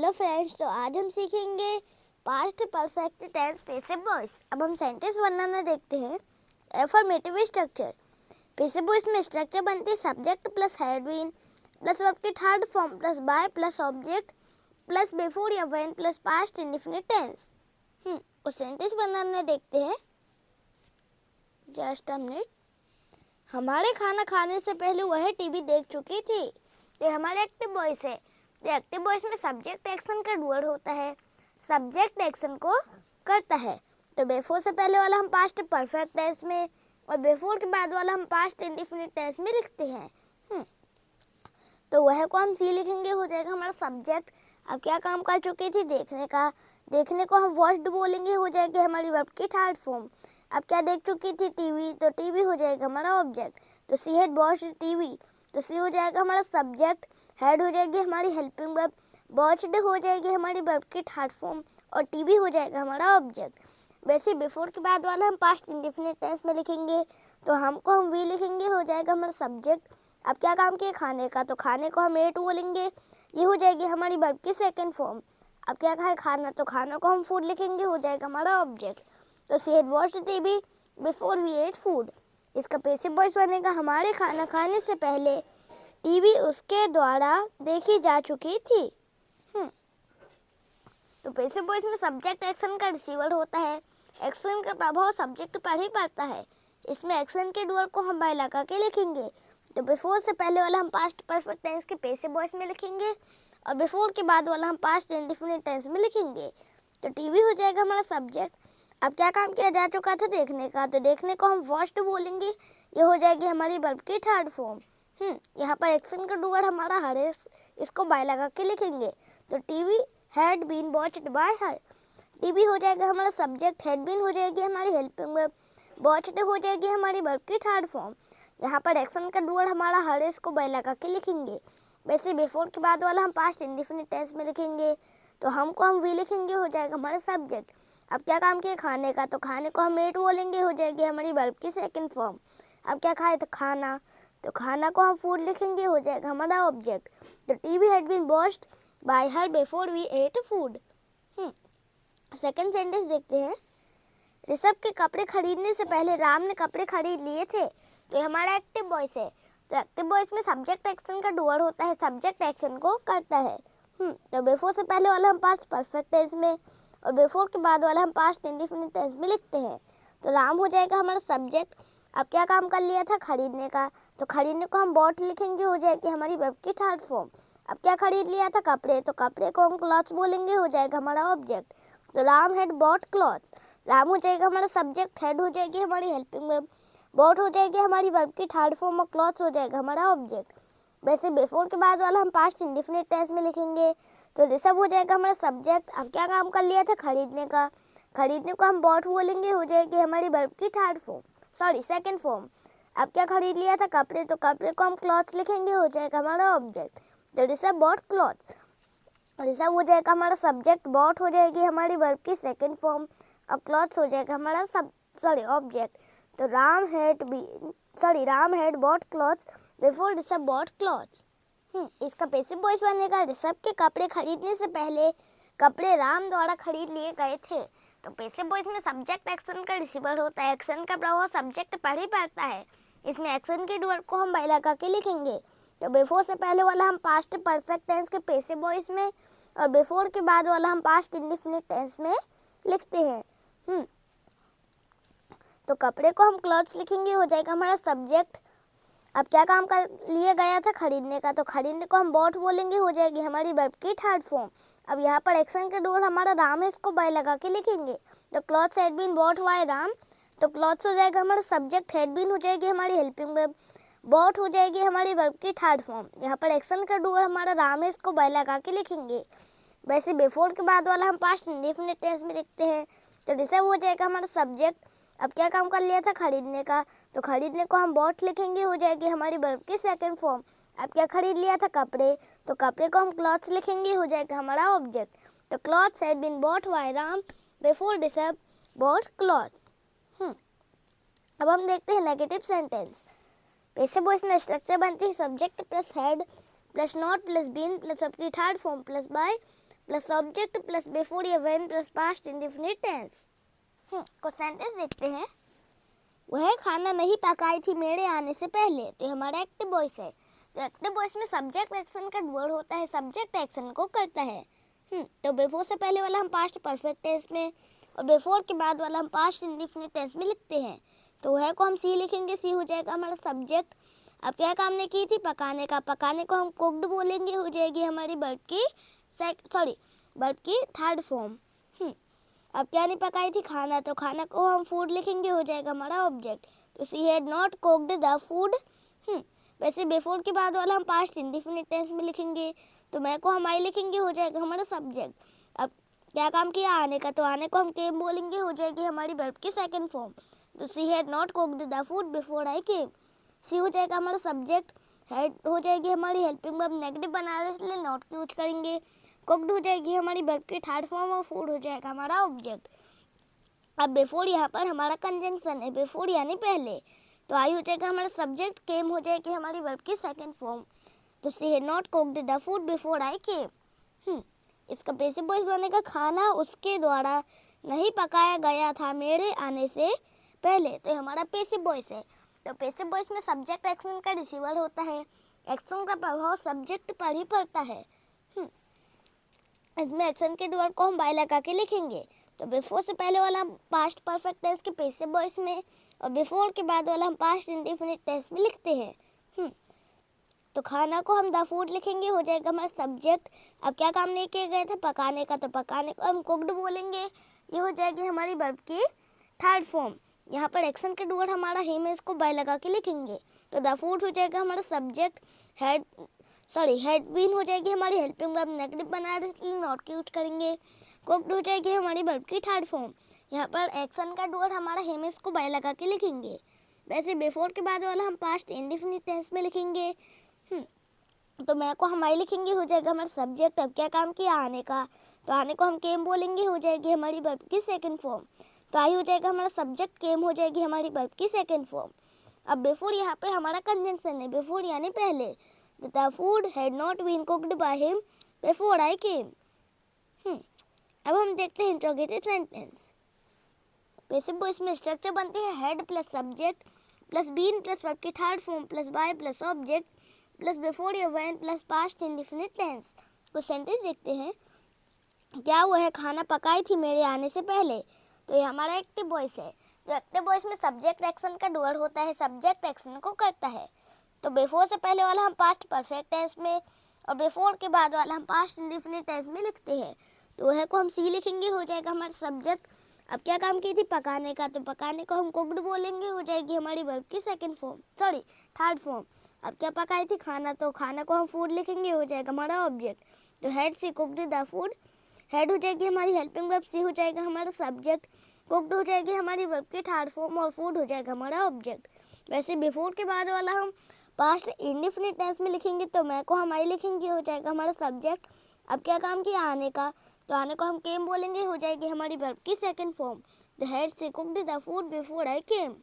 Hello friends, तो आज हम सीखेंगे past perfect tense passive voice. अब हम सेंटेंस बनाना देखते हैं। Affirmative structure. पैसिव वॉइस में स्ट्रक्चर बनती है subject plus had been plus verb की third form plus by plus object plus before या when plus past indefinite tense. उस सेंटेंस बनाना देखते हैं। Just a minute. हमारे खाना खाने से पहले वह टीवी देख चुकी थी। ये हमारे एक्टिव वॉइस है। एक्टिव वॉइस में सब्जेक्ट एक्शन का डुअल होता है, सब्जेक्ट एक्शन को करता है। तो बिफोर से पहले वाला हम पास्ट परफेक्ट टेंस में और बिफोर के बाद वाला हम पास्ट इंडेफिनिट टेंस में लिखते हैं। तो वह को हम सी लिखेंगे, हो जाएगा हमारा सब्जेक्ट। अब क्या काम कर चुकी थी? देखने का। देखने को हम वॉच्ड बोलेंगे, हो जाएगी हमारी वर्ब की थर्ड फॉर्म। अब क्या देख चुकी थी? टीवी। तो टीवी हो जाएगा हमारा ऑब्जेक्ट। तो सी हैड वॉच्ड टीवी, तो सी हो जाएगा हमारा सब्जेक्ट। हैड हो जाएगी हमारी हेल्पिंग वर्ब। वॉच्ड हो जाएगी हमारी वर्ब की थर्ड फॉर्म और टीवी हो जाएगा हमारा ऑब्जेक्ट। वैसे बिफोर के बाद वाला हम पास्ट इंडेफिनिट टेंस में लिखेंगे, तो हमको हम वी लिखेंगे, हो जाएगा हमारा सब्जेक्ट। अब क्या काम किया? खाने का। तो खाने को हम एट बोलेंगे, ये हो जाएगी हमारी वर्ब की सेकंड फॉर्म। अब क्या खाए? खाना। तो खाना को हम फूड लिखेंगे, हो जाएगा हमारा ऑब्जेक्ट। तो she had watched TV before we ate food. इसका पैसिव वॉइस बनेगा हमारे खाना खाने से पहले टीवी उसके द्वारा देखी जा चुकी थी। तो पैसिव वॉइस में सब्जेक्ट एक्शन का रिसीवर होता है। एक्शन का प्रभाव सब्जेक्ट पर ही पड़ता है। इसमें एक्शन के डुअल को हम बाय लगा के लिखेंगे। तो बिफोर से पहले वाला हम पास्ट परफेक्ट टेंस के पैसिव वॉइस में लिखेंगे और बिफोर के बाद वाला हम पास्ट इंडेफिनिट टेंस में लिखेंगे। तो टीवी हो जाएगा हमारा सब्जेक्ट। अब क्या काम किया जा चुका था? देखने का। तो देखने को हम वॉच्ड बोलेंगे, ये हो जाएगी हमारी वर्ब की थर्ड फॉर्म। यहाँ पर एक्शन का डुअल हमारा हर है, इसको बाय लगा के लिखेंगे। तो TV had been watched by her. TV हो जाएगा हमारा सब्जेक्ट, हैड बीन हो जाएगी हमारी हेल्पिंग वर्ब, वॉच्ड हो जाएगी हमारी वर्ब की थर्ड फॉर्म। यहाँ पर एक्शन का डुअल हमारा हर है, इसको बाय लगा के लिखेंगे। वैसे बिफोर के बाद वाला हम पास्ट इंडेफिनिट टेंस में लिखेंगे, तो हमको हम वी लिखेंगे, हो जाएगा हमारा सब्जेक्ट। अब क्या काम किया? खाने का। तो खाने को हम एट बोलेंगे, हो जाएगी हमारी वर्ब की सेकंड फॉर्म। अब क्या खाए? तो खाना। तो खाना को हम फूड लिखेंगे, हो जाएगा हमारा ऑब्जेक्ट। तो TV had been watched by her before we ate food. Second sentence देखते हैं। ऋषभ के कपड़े खरीदने से पहले राम ने कपड़े खरीद लिए थे। तो ये हमारा एक्टिव वॉइस है। तो एक्टिव वॉइस में सब्जेक्ट एक्शन का डुअल होता है, सब्जेक्ट एक्शन को करता है। तो बिफोर से पहले वाला हम पास्ट परफेक्ट टेंस में और बिफोर के बाद वाला हम पास्ट इंडेफिनिट टेंस में लिखते हैं। तो राम हो जाएगा हमारा सब्जेक्ट। अब क्या काम कर लिया था? खरीदने का। तो खरीदने को हम बॉट लिखेंगे, हो जाएगी हमारी वर्ब की थर्ड फॉर्म। अब क्या खरीद लिया था? कपड़े। तो कपड़े को हम क्लॉथ्स बोलेंगे, हो जाएगा हमारा ऑब्जेक्ट। तो Ram had bought clothes. Ram हो जाएगा हमारा सब्जेक्ट, हैड हो जाएगी हमारी हेल्पिंग वर्ब, बॉट हो जाएगी हमारी वर्ब की थर्ड फॉर्म और क्लॉथ्स हो जाएगा हमारा ऑब्जेक्ट। वैसे बिफोर के बाद वाला हम पास्ट इंडेफिनिट टेंस में लिखेंगे। तो ऋषभ हो जाएगा हमारा सब्जेक्ट। अब क्या काम कर लिया था? खरीदने का। खरीदने को हम बॉट बोलेंगे, हो जाएगी हमारी वर्ब की third form, sorry second form. अब क्या खरीद लिया था? कपड़े। तो कपड़े को हम क्लॉथ्स लिखेंगे, हो जाएगा हमारा ऑब्जेक्ट। तो ऋषभ बॉट क्लॉथ्स। ऋषभ हो जाएगा हमारा सब्जेक्ट, बॉट हो जाएगी हमारी वर्ब की सेकंड फॉर्म और क्लॉथ्स हो जाएगा हमारा ऑब्जेक्ट। तो Ram had bought clothes before Rishabh bought clothes. इसका पैसिव वॉइस बनेगा ऋषभ के कपड़े खरीदने से पहले कपड़े राम द्वारा खरीद लिए गए थे। तो पैसिव वॉइस में सब्जेक्ट एक्शन का रिसीवर होता है। एक्शन का प्रभाव सब्जेक्ट पर ही पड़ता है। इसमें एक्शन के डुअल को हम बाय लगा के लिखेंगे। तो बिफोर से पहले वाला हम पास्ट परफेक्ट टेंस के पैसिव वॉइस में और बिफोर के बाद वाला हम पास्ट इंडेफिनिट टेंस में लिखते हैं। तो कपड़े को हम क्लॉथ्स लिखेंगे, हो जाएगा हमारा सब्जेक्ट। अब क्या काम कर लिया गया था? खरीदने का। तो खरीदने को हम बॉट बोलेंगे, हो जाएगी हमारी वर्ब की थर्ड फॉर्म। अब यहाँ पर एक्शन का डुअल हमारा राम है, इसको बाय लगा के लिखेंगे। तो clothes had been bought by Ram. तो क्लॉथ्स हो जाएगा हमारा सब्जेक्ट, हैड बीन हो जाएगी हमारी हेल्पिंग वर्ब, बॉट हो जाएगी हमारी वर्ब की थर्ड फॉर्म। यहाँ पर एक्शन का डुअल हमारा राम है, इसको बाय लगा के लिखेंगे। वैसे बिफोर के बाद वाला हम पास्ट इंडेफिनिट टेंस में लिखते हैं। तो ऋषभ हो जाएगा हमारा सब्जेक्ट। अब क्या काम कर लिया था? खरीदने का। तो खरीदने को हम बॉट लिखेंगे, हो जाएगी हमारी वर्ब की सेकंड फॉर्म। अब क्या खरीद लिया था? कपड़े। तो कपड़े को हम क्लॉथ्स लिखेंगे, हो जाएगा हमारा ऑब्जेक्ट। तो clothes had been bought by Ram before Rishabh bought clothes. अब हम देखते हैं नेगेटिव सेंटेंस। पैसिव वॉइस में स्ट्रक्चर बनती है subject plus had plus not plus been plus verb की third form plus by plus subject plus before या when plus past indefinite tense. कुछ सेंटेंस देखते हैं। वह खाना नहीं पकाई थी मेरे आने से पहले, तो हमारा एक्टिव वॉइस है। तो एक्टिव वॉइस में सब्जेक्ट एक्शन का वर्ड होता है, सब्जेक्ट एक्शन को करता है। तो बिफोर से पहले वाला हम पास्ट परफेक्ट टेंस में और बिफोर के बाद वाला हम पास्ट इंडेफिनिट टेंस में लिखते हैं। तो वह को हम सी लिखेंगे, सी हो जाएगा हमारा सब्जेक्ट। अब क्या काम ने की थी, पकाने का, पकाने को हम कुक्ड बोलेंगे, हो जाएगी हमारी वर्ब की थर्ड फॉर्म। अब क्या नहीं पकाई थी, खाना, तो खाना को हम फूड लिखेंगे, हो जाएगा हमारा ऑब्जेक्ट। तो she had not cooked the food. वैसे बिफोर के बाद वाला हम पास्ट इंडेफिनिट टेंस में लिखेंगे, तो मैं को हम आई लिखेंगे, हो जाएगा हमारा सब्जेक्ट। अब क्या काम किया, आने का, तो आने को हम केम बोलेंगे, हो जाएगी हमारी वर्ब की सेकंड फॉर्म। तो she had not cooked the food before I came. She हो जाएगा हमारा सब्जेक्ट, हेड हो जाएगी हमारी हेल्पिंग वर्ब, नेगेटिव बना रहे इसलिए नॉट की यूज करेंगे। कुक्ड हो जाएगी हमारी वर्ब की थर्ड फॉर्म और फूड हो जाएगा हमारा ऑब्जेक्ट। अब बिफोर यहाँ पर हमारा कंजंक्शन है, बिफोर यानी पहले, तो आई हो जाएगा हमारा सब्जेक्ट, केम हो जाएगी हमारी वर्ब की सेकंड फॉर्म। तो she had not cooked the food before I came. इसका पैसिव वॉइस बनेगा, खाना उसके द्वारा नहीं पकाया गया था मेरे आने से पहले। तो हमारा पैसिव वॉइस है। तो पैसिव वॉइस में सब्जेक्ट एक्शन का रिसीवर होता है, एक्शन का प्रभाव सब्जेक्ट पर ही पड़ता है। इसमें एक्शन के डूअर को हम बाय लगा के लिखेंगे। तो बिफोर से पहले वाला हम पास्ट परफेक्ट टेंस के पैसिव वॉइस में और बिफोर के बाद वाला हम पास्ट इंडेफिनिट टेंस में लिखते हैं। तो खाना को हम द फूड लिखेंगे, हो जाएगा हमारा सब्जेक्ट। अब क्या काम नहीं किया गया था, पकाने का, तो पकाने को हम कुक्ड बोलेंगे, ये हो जाएगी हमारी वर्ब की थर्ड फॉर्म। यहाँ पर एक्शन के डूअर हमारा हिम है, इसको बाय लगा के लिखेंगे। तो द फूड हो जाएगा हमारा सब्जेक्ट, हैड बीन हो जाएगी हमारी हेल्पिंग वर्ब, नेगेटिव बना रहे इसलिए नॉट की यूज करेंगे। कुक्ड हो जाएगी हमारी वर्ब की थर्ड फॉर्म। यहाँ पर एक्शन का डूअर हमारा हिम है, इसको बाय लगा के लिखेंगे। वैसे बिफोर के बाद वाला हम पास्ट इंडेफिनिट टेंस में लिखेंगे। तो मैं को हमारी लिखेंगे, हो जाएगा हमारा सब्जेक्ट। अब क्या काम किया, आने का, तो आने को हम केम बोलेंगे, हो जाएगी हमारी वर्ब की सेकंड फॉर्म। तो आई हो जाएगा हमारा सब्जेक्ट, केम हो जाएगी हमारी वर्ब की सेकंड फॉर्म। अब बिफोर यहाँ पे हमारा कंजंक्शन है, बिफोर यानी पहले। The food had not been cooked by him before I came. अब हम देखते हैं इंट्रोगेटिव सेंटेंस। पैसिव वॉइस में स्ट्रक्चर बनती है had plus subject plus been plus verb की third form plus by plus object plus before या when plus past indefinite tense. कुछ सेंटेंस देखते हैं। क्या वह खाना पकाई थी मेरे आने से पहले, तो ये हमारा एक्टिव वॉइस है। तो एक्टिव वॉइस में सब्जेक्ट एक्शन का डूअर होता है, सब्जेक्ट एक्शन को करता है। तो बिफोर से पहले वाला हम पास्ट परफेक्ट टेंस में और बिफोर के बाद वाला हम पास्ट इंडेफिनिट टेंस में लिखते हैं। तो वह को हम सी लिखेंगे, हो जाएगा हमारा सब्जेक्ट। अब क्या काम की थी, पकाने का, तो पकाने को हम कुक्ड बोलेंगे, हो जाएगी हमारी वर्ब की थर्ड फॉर्म। अब क्या पकाई थी, खाना, तो खाना को हम फूड लिखेंगे, हो जाएगा हमारा ऑब्जेक्ट। तो had she cooked the food, had हो जाएगी हमारी हेल्पिंग वर्ब, सी हो जाएगा हमारा सब्जेक्ट, कुक्ड हो जाएगी हमारी वर्ब की थर्ड फॉर्म और फूड हो जाएगा हमारा ऑब्जेक्ट। वैसे बिफोर के बाद वाला हम पास्ट इंडेफिनिट टेंस में लिखेंगे, तो मैं को हम आई लिखेंगे, हो जाएगा हमारा सब्जेक्ट। अब क्या काम किया, आने का, तो आने को हम केम बोलेंगे, हो जाएगी हमारी वर्ब की second form. The had she cooked the food before I came.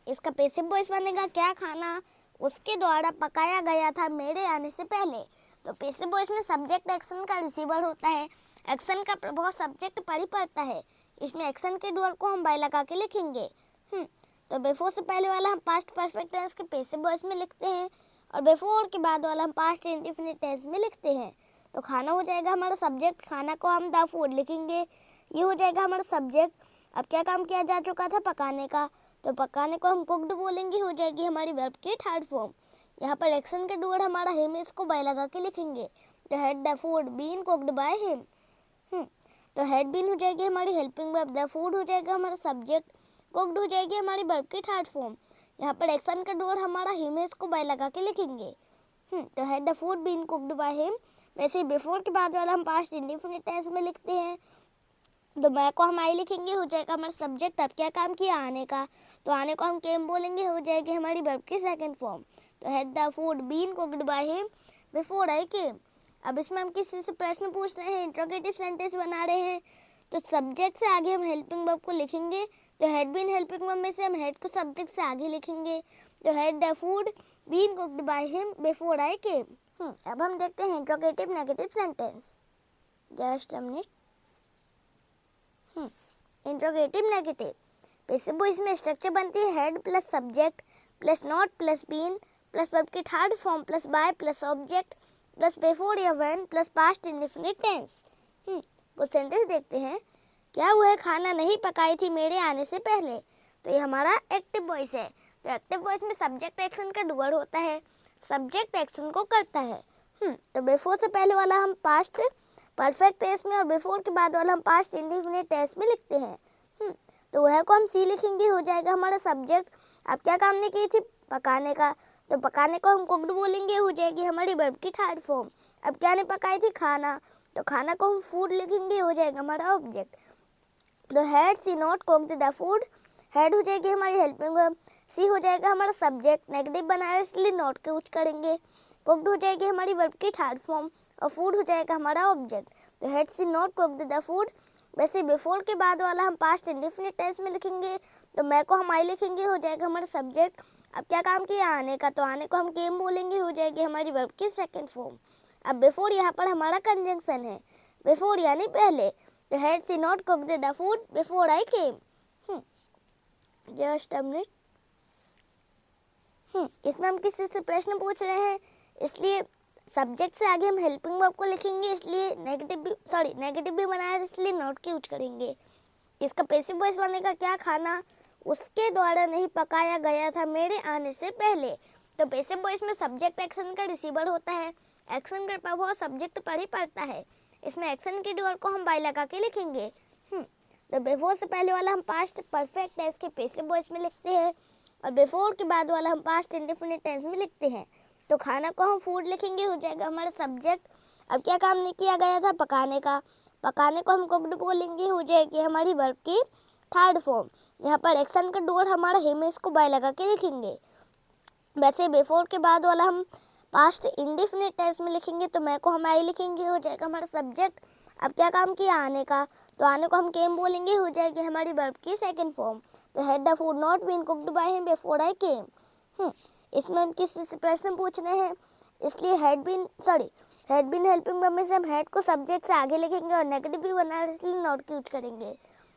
इसका पैसिव वॉइस बनेगा, क्या खाना उसके द्वारा पकाया गया था मेरे आने से पहले। तो पैसिव वॉइस में सब्जेक्ट एक्शन का रिसीवर होता है, एक्शन का प्रभाव सब्जेक्ट पर ही पड़ता है। इसमें एक्शन के डूअर को हम बाय लगा के लिखेंगे। तो बिफोर से पहले वाला हम पास्ट परफेक्ट टेंस के पैसिव वॉइस में लिखते हैं और बिफोर के बाद वाला हम पास्ट इंडेफिनिट टेंस में लिखते हैं। तो खाना हो जाएगा हमारा सब्जेक्ट, खाना को हम द फूड लिखेंगे, ये हो जाएगा हमारा सब्जेक्ट। अब क्या काम किया जा चुका था, पकाने का, तो पकाने को हम कुक्ड बोलेंगे, हो जाएगी हमारी वर्ब की थर्ड फॉर्म। यहाँ पर एक्शन का डूअर हमारा हिम, इसको बाय लगा के लिखेंगे। तो had the food been cooked by him. तो हैड बीन हो जाएगी हमारी हेल्पिंग वर्ब, द फूड हो जाएगा हमारा सब्जेक्ट, कुक्ड हो जाएगी हमारी वर्ब की थर्ड फॉर्म। यहाँ पर एक्शन का डूअर हमारा हिम है, इसको बाय लगा के लिखेंगे। तो had the food been cooked by him. वैसे बिफोर के बाद वाला हम पास्ट इंडेफिनिट टेंस में लिखते हैं। तो मैं को हम आई लिखेंगे, हो जाएगा हमारा सब्जेक्ट। अब क्या काम किया, आने का, तो आने को हम केम बोलेंगे, हो जाएगी हमारी वर्ब की सेकंड फॉर्म। तो had the food been cooked by him before I came. अब इसमें हम किसी से प्रश्न पूछ रहे हैं, इंट्रोगेटिव सेंटेंस बना रहे हैं, तो सब्जेक्ट से आगे हम हेल्पिंग वर्ब को लिखेंगे। तो हैड बीन हेल्पिंग वर्ब में से हम हेड को सब्जेक्ट से आगे लिखेंगे। तो had the food been cooked by him before I came. अब हम देखते हैं interrogative negative sentence. Just a minute. Interrogative negative. Passive voice में स्ट्रक्चर बनती है had plus subject plus not plus been plus verb की third form plus by plus object plus before या when plus past indefinite tense. कुछ sentence देखते हैं। क्या वह खाना नहीं पकाई थी मेरे आने से पहले? तो ये हमारा एक्टिव वॉइस है। तो एक्टिव वॉइस में सब्जेक्ट एक्शन का डुअल होता है, सब्जेक्ट एक्शन को करता है। तो बिफोर से पहले वाला हम पास्ट परफेक्ट टेंस में और बिफोर के बाद वाला हम पास्ट इंडेफिनिट टेंस में लिखते हैं। तो वह को हम सी लिखेंगे, हो जाएगा हमारा सब्जेक्ट। अब क्या काम ने की थी? पकाने का। तो पकाने को हम कुक्ड बोलेंगे, हो जाएगी हमारी वर्ब की थर्ड फॉर्म। अब क्या ने पकाई थी? खाना। तो खाना को हम फूड लिखेंगे, हो जाएगा हमारा ऑब्जेक्ट। तो had she not cooked the food, had हो जाएगी हमारी हेल्पिंग वर्ब, सी हो जाएगा हमारा सब्जेक्ट, नेगेटिव बनाया इसलिए नॉट के यूज करेंगे। कुक्ड हो जाएगी हमारी वर्ब की थर्ड फॉर्म और फूड हो जाएगा हमारा ऑब्जेक्ट। तो had she not cooked the food. वैसे बिफोर के बाद वाला हम पास्ट इंडेफिनिट टेंस में लिखेंगे, तो मैं को हम आई लिखेंगे, हो जाएगा हमारा सब्जेक्ट। अब क्या काम किया? आने का। तो आने को हम केम बोलेंगे, हो जाएगी हमारी वर्ब की सेकंड फॉर्म। अब बिफोर यहाँ पर हमारा कंजंक्शन है, बिफोर यानी पहले। तो had she not cooked the food before I came. Just a minute. इसमें हम किसी से प्रश्न पूछ रहे हैं, इसलिए सब्जेक्ट से आगे हम हेल्पिंग वर्ब को लिखेंगे, इसलिए नेगेटिव भी बनाया इसलिए नॉट की यूज करेंगे। इसका पैसिव वॉइस वाले का क्या? खाना उसके द्वारा नहीं पकाया गया था मेरे आने से पहले। तो पैसिव वॉइस में सब्जेक्ट एक्शन का रिसीवर होता है, एक्शन का प्रभाव सब्जेक्ट पर ही पड़ता है। इसमें एक्शन के डुअल को हम बाय लगा के लिखेंगे। तो बिफोर से पहले वाला हम पास्ट परफेक्ट टेंस के पैसिव वॉइस में लिखते हैं और बिफोर के बाद वाला हम पास्ट इंडेफिनिट टेंस में लिखते हैं। तो खाना को हम फूड लिखेंगे, हो जाएगा हमारा सब्जेक्ट। अब क्या काम नहीं किया गया था? पकाने का। पकाने को हम कुक्ड बोलेंगे, हो जाएगी हमारी वर्ब की थर्ड फॉर्म। यहाँ पर एक्शन का डुअल हमारा है, में इसको बाय लगा के लिखेंगे। वैसे बिफोर के बाद वाला हम पास्ट इंडेफिनिट टेंस में लिखेंगे, तो मैं को हम आई लिखेंगे, हो जाएगा हमारा सब्जेक्ट। अब क्या काम किया? आने का। तो आने को हम केम बोलेंगे, हो जाएगी हमारी वर्ब की सेकंड फॉर्म। तो had the food not been cooked by him before I came. इसमें हम किसी से प्रश्न पूछ रहे हैं, इसलिए हैड बीन हेल्पिंग वर्ब में से हम हैड को सब्जेक्ट से आगे लिखेंगे और नेगेटिव भी बना रहे इसलिए नॉट की यूज करेंगे।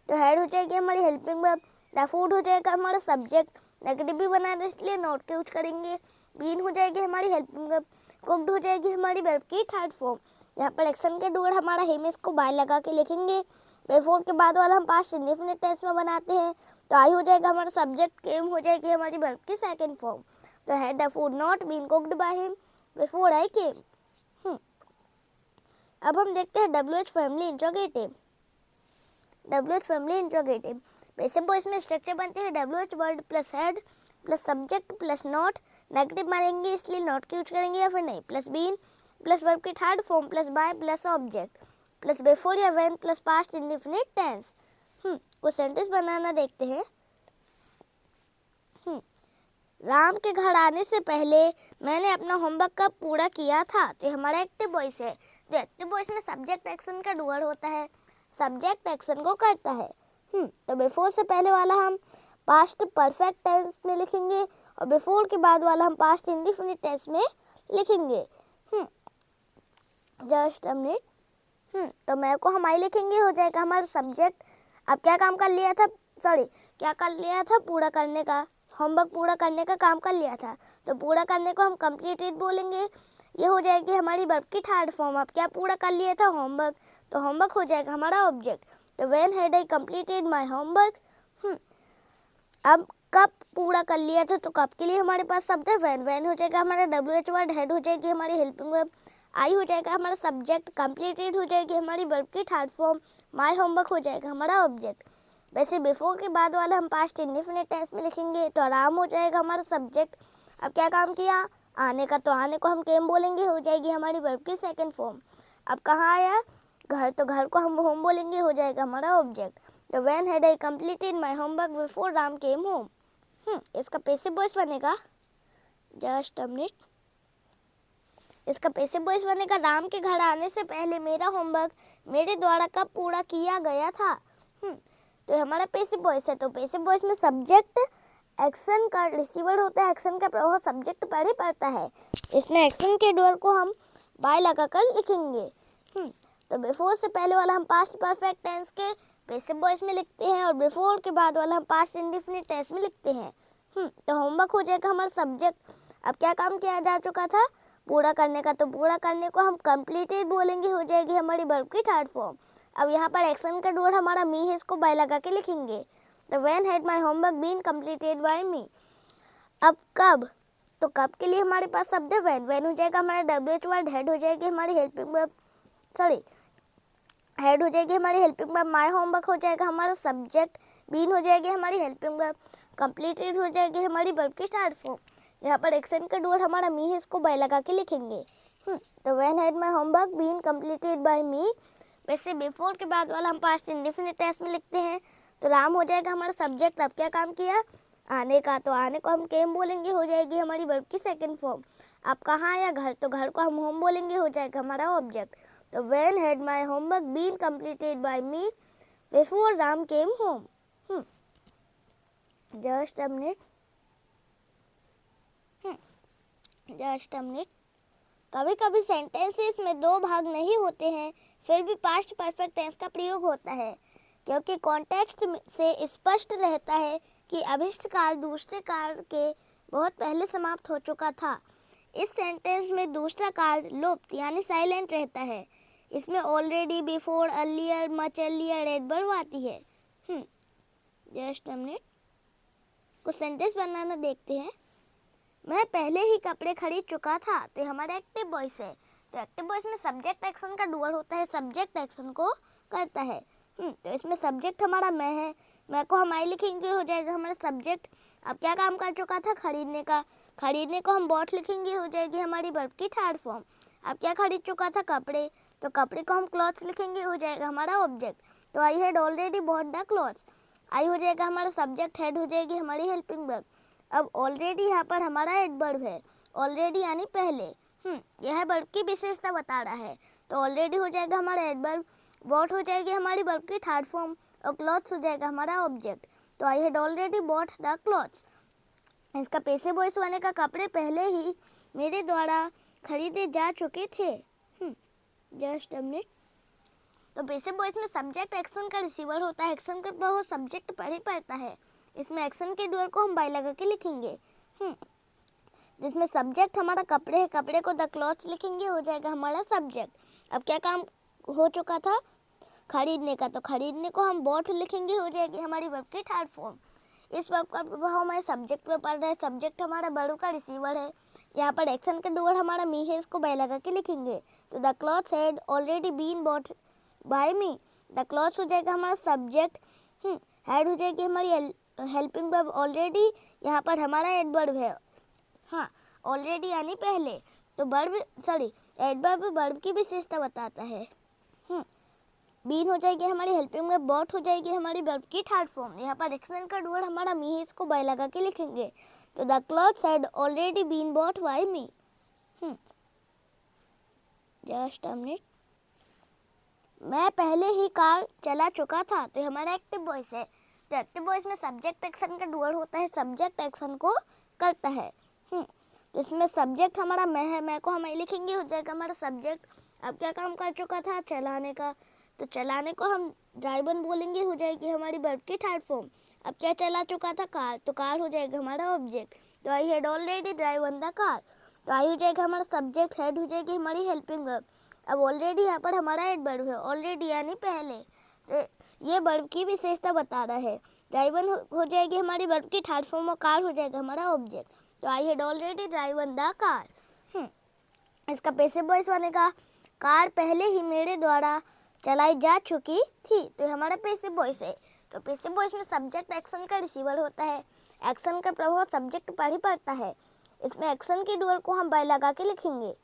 तो हैड हो जाएगी हमारी हेल्पिंग वर्ब, द फूड हो जाएगा हमारा सब्जेक्ट, नेगेटिव भी बना रहे इसलिए नॉट की यूज करेंगे। बीन हो जाएगी हमारी हेल्पिंग वर्ब, कुक्ड हो जाएगी हमारी वर्ब की थर्ड फॉर्म। यहाँ पर एक्शन के डुअल हमारा है, में इसको बाय लगा के लिखेंगे। बिफोर के बाद वाला हम पास्ट इंडेफिनिट टेंस में बनाते हैं, तो आई हो जाएगा हमारा सब्जेक्ट, केम हो जाएगी हमारी वर्ब की सेकंड फॉर्म। तो had the food not been cooked by him before I came. अब हम देखते हैं WH family interrogative. WH family interrogative passive voice में स्ट्रक्चर बनते हैं WH word plus had plus subject plus not, negative मारेंगे इसलिए नॉट की यूज करेंगे या फिर नहीं, प्लस बीन प्लस वर्ब की third form plus by plus object plus before या when plus past indefinite tense. कुछ सेंटेंस बनाना देखते हैं। राम के घर आने से पहले मैंने अपना होमवर्क कब पूरा किया था? तो हमारा एक्टिव वॉइस है। तो एक्टिव वॉइस में सब्जेक्ट एक्शन का डुअल होता है, सब्जेक्ट एक्शन को करता है। तो बिफोर से पहले वाला हम पास्ट परफेक्ट टेंस में लिखेंगे और बिफोर के बाद वाला हम पास्ट इंडेफिनिट टेंस में लिखेंगे। Just a minute. तो मैं को हम आई लिखेंगे, हो जाएगा हमारा सब्जेक्ट। अब क्या काम कर लिया था? क्या कर लिया था? पूरा करने का, होमवर्क पूरा करने का काम कर लिया था। तो पूरा करने को हम कंप्लीटेड बोलेंगे, ये हो जाएगी हमारी वर्ब की थर्ड फॉर्म। अब क्या पूरा कर लिया था? होमवर्क। तो होमवर्क हो जाएगा हमारा ऑब्जेक्ट। तो when had I completed my homework. अब कब पूरा कर लिया था? तो कब के लिए हमारे पास शब्द है व्हेन। व्हेन हो जाएगा हमारा WH वर्ड, हेड हो जाएगी हमारी हेल्पिंग वर्ब, आई हो जाएगा हमारा सब्जेक्ट, कंप्लीटेड हो जाएगी हमारी वर्ब की थर्ड फॉर्म, माय होमवर्क हो जाएगा हमारा ऑब्जेक्ट। वैसे बिफोर के बाद वाला हम पास्ट इंडेफिनिट टेंस में लिखेंगे, तो आराम हो जाएगा हमारा सब्जेक्ट। अब क्या काम किया? आने का। तो आने को हम केम बोलेंगे, हो जाएगी हमारी वर्ब की सेकंड फॉर्म। अब कहाँ आया? घर। तो घर को हम होम बोलेंगे, हो जाएगा हमारा ऑब्जेक्ट। तो when had I completed my homework before Ram came home. इसका पैसिव वॉइस बनेगा, जस्ट अ मिनट। इसका पैसिव वॉइस बनेगा, राम के घर आने से पहले मेरा होमवर्क मेरे द्वारा कब पूरा किया गया था। तो हमारा पैसिव वॉइस है। तो पैसिव वॉइस में सब्जेक्ट एक्शन का रिसीवर होता है, एक्शन का प्रभाव सब्जेक्ट पर ही पड़ता है। इसमें एक्शन के डुअल को हम बाय लगाकर लिखेंगे। तो बिफोर से पहले वाला हम पास्ट परफेक्ट टेंस के पैसिव वॉइस में लिखते हैं और बिफोर के बाद वाला हम पास्ट इंडेफिनिट टेंस में लिखते हैं। तो होमवर्क हो जाएगा हमारा सब्जेक्ट। अब क्या काम किया जा चुका था पूरा करने का, तो पूरा करने को हम कंप्लीटेड बोलेंगे, हो जाएगी हमारी वर्ब की थर्ड फॉर्म। अब यहाँ पर एक्शन का डूअर हमारा मी है, इसको बाय लगा के लिखेंगे। तो when had my homework been completed by me. अब कब, तो कब के लिए हमारे पास शब्द है व्हेन हो जाएगा हमारा WH वर्ड, हेड हो जाएगी हमारी हेल्पिंग वर्ब, हेड हो जाएगी हमारी हेल्पिंग वर्ब, माय होमवर्क हो जाएगा हमारा सब्जेक्ट, बीन हो जाएगी हमारी हेल्पिंग वर्ब, कंप्लीटेड हो जाएगी हमारी वर्ब की थर्ड फॉर्म। यहाँ पर एक्शन का डूअर हमारा मी है, इसको बाय लगा के लिखेंगे। तो when had my homework been completed by me. वैसे बिफोर के बाद वाला हम पास्ट इंडेफिनिट टेंस में लिखते हैं। तो राम हो जाएगा हमारा सब्जेक्ट। अब क्या काम किया आने का, तो आने को हम केम बोलेंगे, हो जाएगी हमारी वर्ब की सेकंड फॉर्म। अब कहाँ या घर, तो घर को हम होम बोलेंगे, हो जाएगा हमारा ऑब्जेक्ट। तो when had my homework been completed by me before Ram came home. Just a minute. कभी कभी सेंटेंसेस में दो भाग नहीं होते हैं, फिर भी पास्ट परफेक्ट टेंस का प्रयोग होता है, क्योंकि कॉन्टेक्स्ट से स्पष्ट रहता है कि अभिष्ट काल दूसरे काल के बहुत पहले समाप्त हो चुका था। इस सेंटेंस में दूसरा काल लुप्त यानी साइलेंट रहता है। इसमें already, before, earlier, much earlier adverb आती है। जस्ट अ मिनट, कुछ सेंटेंस बनाना देखते हैं। मैं पहले ही कपड़े खरीद चुका था, तो हमारा एक्टिव वॉइस है। तो एक्टिव वॉइस में सब्जेक्ट एक्शन का डूअर होता है, सब्जेक्ट एक्शन को करता है। तो इसमें सब्जेक्ट हमारा मैं है, मैं को हम आई लिखेंगे, हो जाएगा हमारा सब्जेक्ट। अब क्या काम कर चुका था खरीदने का, खरीदने को हम बॉट लिखेंगे, हो जाएगी हमारी वर्ब की थर्ड फॉर्म। अब क्या खरीद चुका था कपड़े, तो कपड़े को हम क्लॉथ्स लिखेंगे, हो जाएगा हमारा ऑब्जेक्ट। तो I had already bought the clothes. I हो जाएगा हमारा सब्जेक्ट, हेड हो जाएगी हमारी हेल्पिंग वर्ब। अब ऑलरेडी यहाँ पर हमारा एडवर्ब है, ऑलरेडी यानी पहले। यह वर्ब की विशेषता बता रहा है। तो ऑलरेडी हो जाएगा हमारा एडवर्ब, बॉट हो जाएगी हमारी वर्ब की थर्ड फॉर्म और क्लॉथ्स हो जाएगा हमारा ऑब्जेक्ट। तो I had already bought the clothes. इसका पैसिव वॉइस होने का कपड़े पहले ही मेरे द्वारा खरीदे जा चुके थे। Just a minute. तो पैसिव वॉइस में सब्जेक्ट एक्शन का रिसीवर होता है, एक्शन का प्रभाव सब्जेक्ट पर ही पड़ता है। इसमें एक्शन के डूअर को हम बाय लगा के लिखेंगे। जिसमें सब्जेक्ट हमारा कपड़े है, कपड़े को द क्लॉथ्स लिखेंगे, हो जाएगा हमारा सब्जेक्ट। अब क्या काम हो चुका था खरीदने का, तो खरीदने को हम बॉट लिखेंगे, हो जाएगी हमारी वर्ब की थर्ड फॉर्म। इस वर्ब का प्रभाव हमारे सब्जेक्ट पर पड़ रहा है, सब्जेक्ट हमारा वर्ब का रिसीवर है। यहाँ पर एक्शन का डूअर हमारा मी है, इसको बाय लगा के लिखेंगे। तो the clothes had already been bought by me. The clothes हो जाएगा हमारा सब्जेक्ट, हेड हो जाएगी हमारी हेल्पिंग वर्ब, ऑलरेडी यहाँ पर हमारा एडवर्ब है। ऑलरेडी यानी पहले। तो एडवर्ब वर्ब की विशेषता बताता है। बीन हो जाएगी हमारी हेल्पिंग वर्ब, बॉट हो जाएगी हमारी वर्ब की थर्ड फॉर्म। यहाँ पर एक्शन का डूअर हमारा मी है, इसको बाय लगा के लिखेंगे। तो the clothes had already been bought by me. Just a minute. मैं पहले ही कार चला चुका था, तो हमारा एक्टिव वॉइस है। तो एक्टिव वॉइस में सब्जेक्ट एक्शन का डूअर होता है, सब्जेक्ट एक्शन को करता है। तो इसमें सब्जेक्ट हमारा मैं है, मैं को हम लिखेंगे, हो जाएगा हमारा सब्जेक्ट। अब क्या काम कर चुका था चलाने का, तो चलाने को हम ड्राइवन बोलेंगे, हो जाएगी हमारी वर्ब की थर्ड फॉर्म। अब क्या चला चुका था कार, तो कार हो जाएगा हमारा ऑब्जेक्ट। तो I had already driven the car. तो आई हो जाएगा हमारा सब्जेक्ट, हेड हो जाएगी हमारी हेल्पिंग वर्ब। अब ऑलरेडी यहाँ पर हमारा एडवर्ब है, ऑलरेडी यानी पहले। तो ये वर्ब की विशेषता बता रहा है। ड्राइवन हो जाएगी हमारी वर्ब की थर्ड फॉर्म और कार हो जाएगा हमारा ऑब्जेक्ट। तो I had already driven the car. इसका पैसिव वॉइस बनेगा कार पहले ही मेरे द्वारा चलाई जा चुकी थी। तो हमारा पैसिव वॉइस है। तो पैसिव वॉइस में सब्जेक्ट एक्शन का रिसीवर होता है, एक्शन का प्रभाव सब्जेक्ट पर ही पड़ता है। इसमें एक्शन के डूअर को हम बाय लगा के लिखेंगे।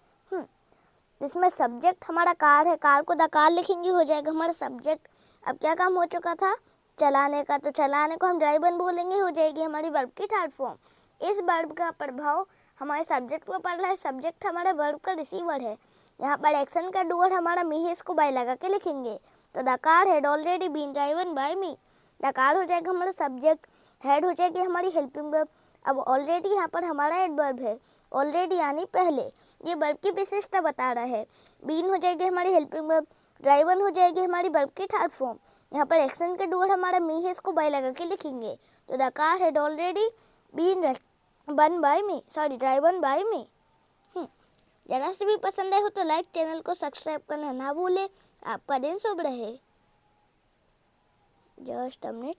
जिसमें सब्जेक्ट हमारा कार है, कार को द कार लिखेंगे, हो जाएगा हमारा सब्जेक्ट। अब क्या काम हो चुका था चलाने का, तो चलाने को हम ड्राइवन बोलेंगे, हो जाएगी हमारी वर्ब की थर्ड फॉर्म। इस वर्ब का प्रभाव हमारे सब्जेक्ट पर पड़ रहा है, सब्जेक्ट हमारा वर्ब का रिसीवर है। यहाँ पर एक्शन का डूअर हमारा मी है, इसको बाय लगा के लिखेंगे। तो the car had already been driven by me. The car हो जाएगा हमारा सब्जेक्ट, हेड हो जाएगी हमारी हेल्पिंग वर्ब। अब ऑलरेडी यहाँ पर हमारा एडवर्ब है, ऑलरेडी यानी पहले। ये वर्ब की विशेषता बता रहा है। बीन हो जाएगी हमारी हेल्पिंग वर्ब, ड्राई वन हो जाएगी हमारी वर्ब की थर्ड फॉर्म। यहाँ पर एक्शन के डूअर हमारा मी है, इसको बाय लगा के लिखेंगे। तो the car had already been won by me, sorry driven by me. जरा से भी पसंद आए हो तो लाइक, चैनल को सब्सक्राइब करना ना भूले। आपका दिन शुभ रहे। Just a minute.